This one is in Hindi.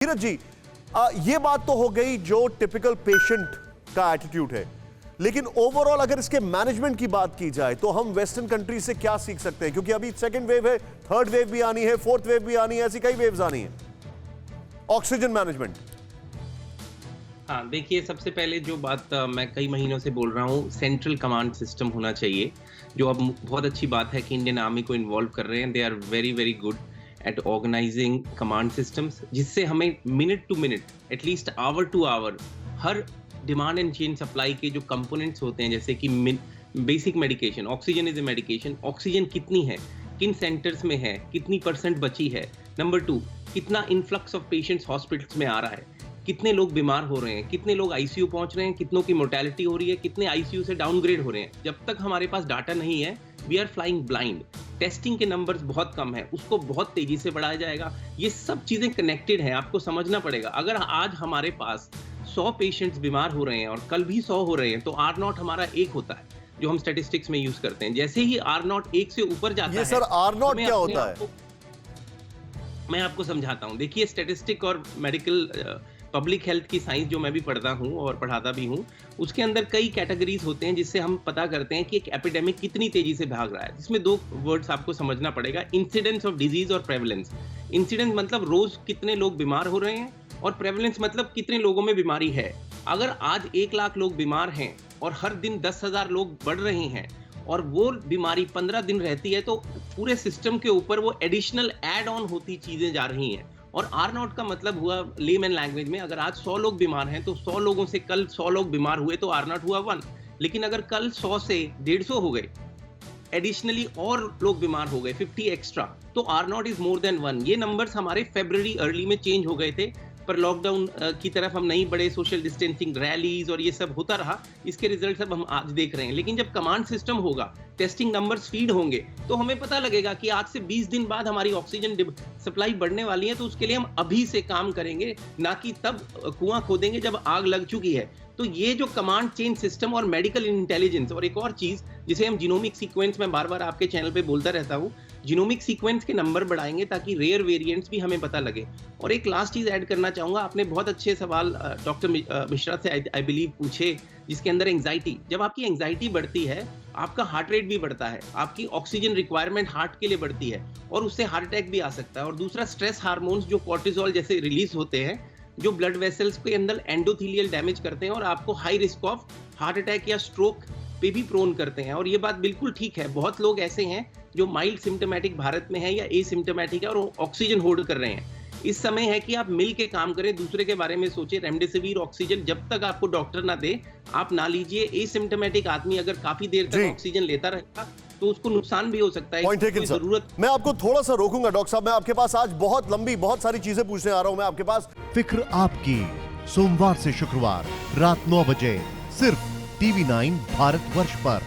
धीरज जी, ये बात तो हो गई जो टिपिकल पेशेंट का एटीट्यूड है, लेकिन ओवरऑल अगर इसके मैनेजमेंट की बात की जाए तो हम वेस्टर्न कंट्री से क्या सीख सकते हैं? क्योंकि अभी सेकंड वेव है, थर्ड वेव भी आनी है, फोर्थ वेव भी आनी है, ऐसी कई वेव्स आनी है। Oxygen management. हाँ, देखिए सबसे पहले जो बात मैं कई महीनों से बोल रहा हूँ, सेंट्रल कमांड सिस्टम होना चाहिए, जो अब बहुत अच्छी बात है कि इंडियन आर्मी को इन्वॉल्व कर रहे हैं। They are very very good at organizing command systems, जिससे हमें minute to minute, at least hour to hour, हर डिमांड एंड चेन सप्लाई के जो कंपोनेंट्स होते हैं, जैसे कि basic medication, oxygen is a medication, oxygen कितनी है, किन सेंटर्स में है, कितनी परसेंट बची है। नंबर 2, कितना इन्फ्लक्स ऑफ पेशेंट्स हॉस्पिटल्स में आ रहा है, कितने लोग बीमार हो रहे हैं, कितने लोग आईसीयू पहुंच रहे हैं, कितनों की मोर्टेलिटी हो रही है, कितने आईसीयू से डाउनग्रेड हो रहे हैं। जब तक हमारे पास डाटा नहीं है, we are flying blind. Testing के नंबर्स बहुत कम है, उसको बहुत तेजी से बढ़ाया जाएगा। ये सब चीजें कनेक्टेड हैं, आपको समझना पड़ेगा। अगर आज हमारे पास 100 पेशेंट्स बीमार हो रहे हैं और कल भी 100 हो रहे हैं, तो R0 हमारा 1 होता है, जो हम स्टैटिस्टिक्स में यूज करते हैं। जैसे ही R0 1 से ऊपर जाता है, ये सर R0 क्या होता है? मैं आपको समझाता हूँ। देखिए, स्टैटिस्टिक और मेडिकल पब्लिक हेल्थ की साइंस जो मैं भी पढ़ता हूँ और पढ़ाता भी हूँ, उसके अंदर कई कैटेगरीज होते हैं जिससे हम पता करते हैं कि एक एपिडेमिक कितनी तेजी से भाग रहा है। इसमें 2 वर्ड्स आपको समझना पड़ेगा, इंसिडेंस ऑफ डिजीज और प्रेवलेंस। इंसिडेंस मतलब रोज कितने लोग बीमार हो रहे हैं, और प्रेवलेंस मतलब कितने लोगों में बीमारी है। अगर आज 1 लाख लोग बीमार हैं और हर दिन 10,000 लोग बढ़ रहे हैं, और वो बीमारी 15 दिन रहती है, तो पूरे सिस्टम के ऊपर वो एडिशनल एड ऑन होती चीजें जा रही हैं। और R0 का मतलब हुआ लेमैन लैंग्वेज में, अगर आज 100 लोग बीमार हैं तो 100 लोगों से कल 100 लोग बीमार हुए तो R0 हुआ 1। लेकिन अगर कल 100 से 150 हो गए, एडिशनली और लोग बीमार हो गए 50 एक्स्ट्रा, तो R0 इज मोर देन 1। ये नंबर्स हमारे फरवरी अर्ली में चेंज हो गए थे, पर लॉकडाउन की तरफ हम नहीं बढ़े, सोशल डिस्टेंसिंग, रैलीज और ये सब होता रहा। इसके रिजल्ट सब हम आज देख रहे हैं। लेकिन जब कमांड सिस्टम होगा, टेस्टिंग नंबर्स फीड होंगे, तो हमें पता लगेगा कि आज से 20 दिन बाद हमारी ऑक्सीजन सप्लाई बढ़ने वाली है। तो उसके लिए हम अभी से काम करेंगे, ना कि तब कुआं खोदेंगे जब आग लग चुकी है। तो ये जो कमांड चेन सिस्टम और मेडिकल इंटेलिजेंस, और एक और चीज जिसे हम जीनोमिक सीक्वेंस, मैं बार बार आपके चैनल पे बोलता रहता हूँ, जीनोमिक सीक्वेंस के नंबर बढ़ाएंगे ताकि रेयर वेरिएंट्स भी हमें पता लगे। और एक लास्ट चीज ऐड करना चाहूंगा, आपने बहुत अच्छे सवाल डॉक्टर मिश्रा से आई बिलीव पूछे, जिसके अंदर एंजाइटी। जब आपकी एंजाइटी बढ़ती है, आपका हार्ट रेट भी बढ़ता है, आपकी ऑक्सीजन रिक्वायरमेंट हार्ट के लिए बढ़ती है, और उससे हार्ट अटैक भी आ सकता है। और दूसरा, स्ट्रेस हार्मोन्स जो कॉर्टिसोल जैसे रिलीज होते हैं, जो ब्लड वेसल्स के अंदर एंडोथेलियल डैमेज करते हैं और आपको high risk of heart attack या स्ट्रोक पे भी प्रोन करते हैं। और ये बात बिल्कुल ठीक है। बहुत लोग ऐसे हैं जो माइल्ड सिम्टोमेटिक भारत में है या एसिम्टोमेटिक है और ऑक्सीजन होल्ड कर रहे हैं। इस समय है कि आप मिल के काम करें, दूसरे के बारे में सोचें। रेमडेसिविर ऑक्सीजन जब तक आपको डॉक्टर ना दे, आप ना लीजिए। एसिम्टोमेटिक आदमी अगर काफी देर तक ऑक्सीजन लेता रहेगा तो उसको नुकसान भी हो सकता है। जरूरत, मैं आपको थोड़ा सा रोकूंगा डॉक्टर साहब। मैं आपके पास आज बहुत लंबी, बहुत सारी चीजें पूछने आ रहा हूं। मैं आपके पास फिक्र आपकी, सोमवार से शुक्रवार रात 9 बजे सिर्फ TV9 भारतवर्ष पर।